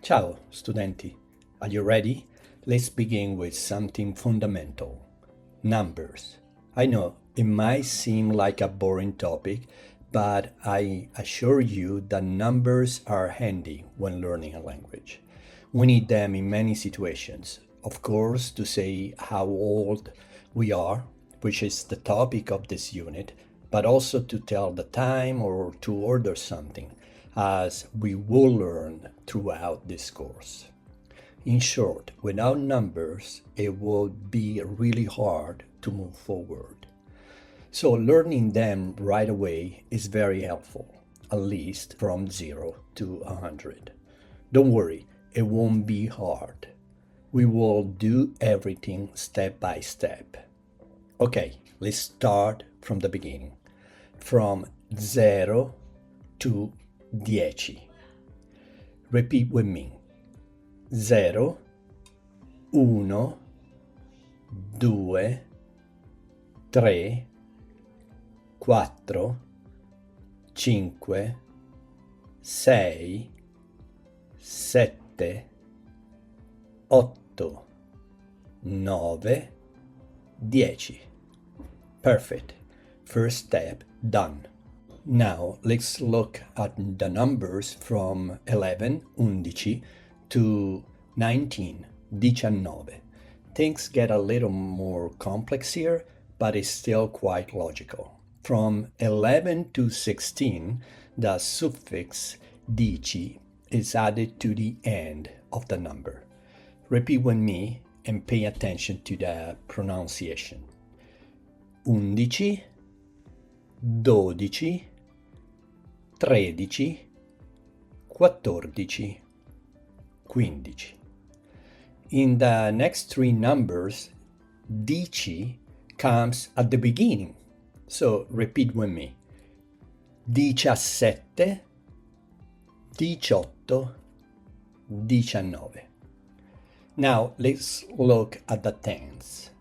Ciao, studenti. Are you ready? Let's begin with something fundamental. Numbers. I know it might seem like a boring topic, but I assure you that numbers are handy when learning a language. We need them in many situations. Of course, to say how old we are, which is the topic of this unit, but also to tell the time or to order something, as we will learn throughout this course. In short, without numbers, it would be really hard to move forward. So learning them right away is very helpful, at least from 0 to 100. Don't worry, it won't be hard. We will do everything step by step. Okay, let's start from the beginning. From 0 to 10. Repeat with me. 0, 1, 2, 3, 4, 5, 6, 7, 8, 9, 10. Perfect. First step done. Now let's look at the numbers from 11, 11, to 19, 19. Things get a little more complex here, but it's still quite logical. From 11 to 16, the suffix dici is added to the end of the number. Repeat with me and pay attention to the pronunciation. 11, 12, 13, 14, 15. In the next three numbers, dici comes at the beginning. So repeat with me. 17, 18, 19. Now let's look at the tens.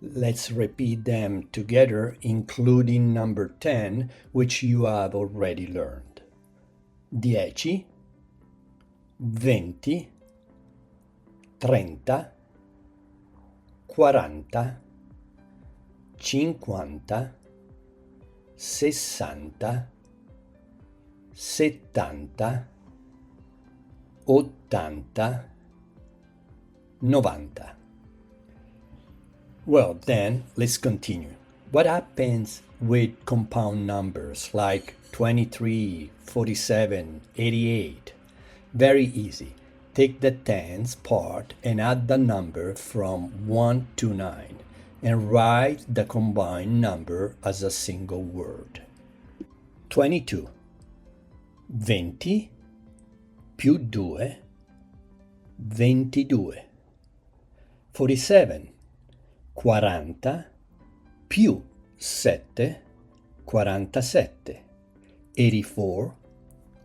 Let's repeat them together, including number 10, which you have already learned. 10, 20, 30, 40, 50, 60, 70, 80, 90. Well, then let's continue. What happens with compound numbers like 23, 47, 88? Very easy. Take the tens part and add the number from 1 to 9 and write the combined number as a single word. 22. 20 più 2, 22. 47. 40 più 7, 47. 84.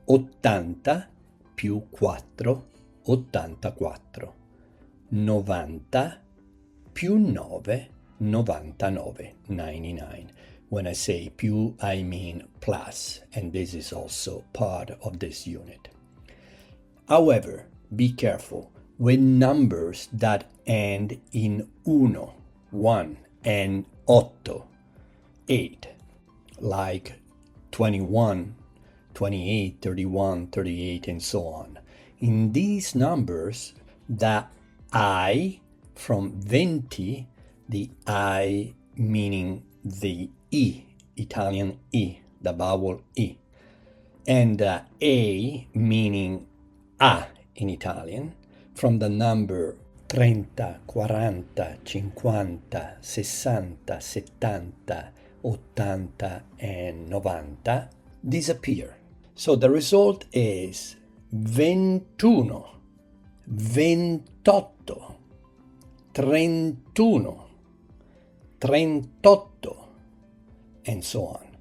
80 più 4, 84. 90 più 9, 99, 99. When I say più, I mean plus, and this is also part of this unit. However, be careful with numbers that end in uno, 1, and otto, 8, like 21, 28, 31, 38, and so on. In these numbers, the I from 20, the I meaning the I, Italian I, the vowel I, and the A meaning A in Italian, from the number 30, 40, 50, 60, 70, 80, and 90 disappear. So the result is 21, 28, 31, 38, and so on.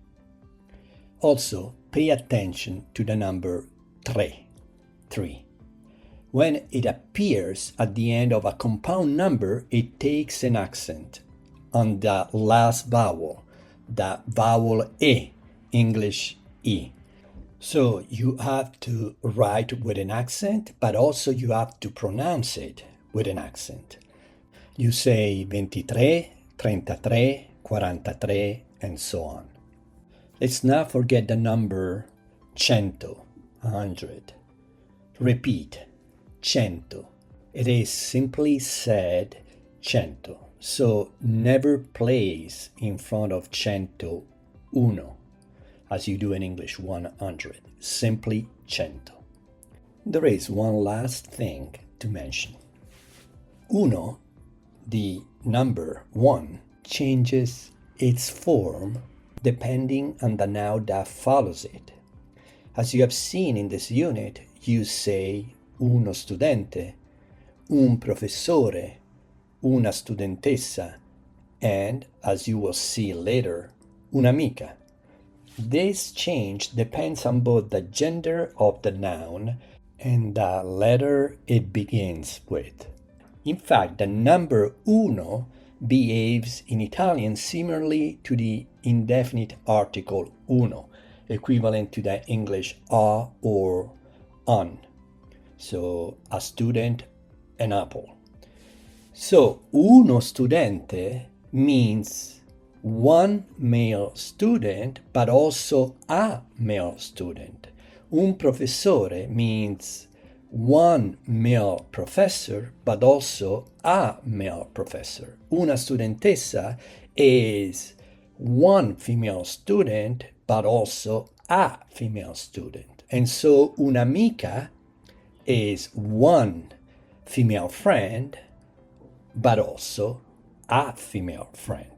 Also, pay attention to the number 3. When it appears at the end of a compound number, it takes an accent on the last vowel, the vowel E, English E. So you have to write with an accent, but also you have to pronounce it with an accent. You say 23, 33, 43, and so on. Let's not forget the number 100, 100. Repeat, 100. It is simply said 100. So never place in front of 100 uno, as you do in English 100. Simply 100. There is one last thing to mention. Uno, the number 1, changes its form depending on the noun that follows it. As you have seen in this unit, you say uno studente, un professore, una studentessa, and, as you will see later, un'amica. This change depends on both the gender of the noun and the letter it begins with. In fact, the number uno behaves in Italian similarly to the indefinite article uno, equivalent to the English a or un. So, a student, an apple. So, uno studente means one male student, but also a male student. Un professore means one male professor, but also a male professor. Una studentessa is one female student, but also a female student. And so un'amica is one female friend, but also a female friend.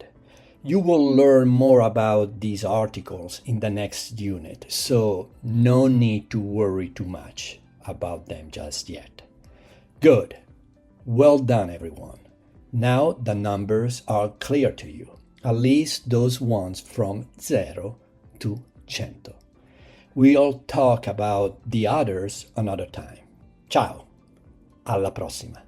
You will learn more about these articles in the next unit, so no need to worry too much about them just yet. Good. Well done, everyone. Now the numbers are clear to you, at least those ones from 0 to 100. We'll talk about the others another time. Ciao, alla prossima.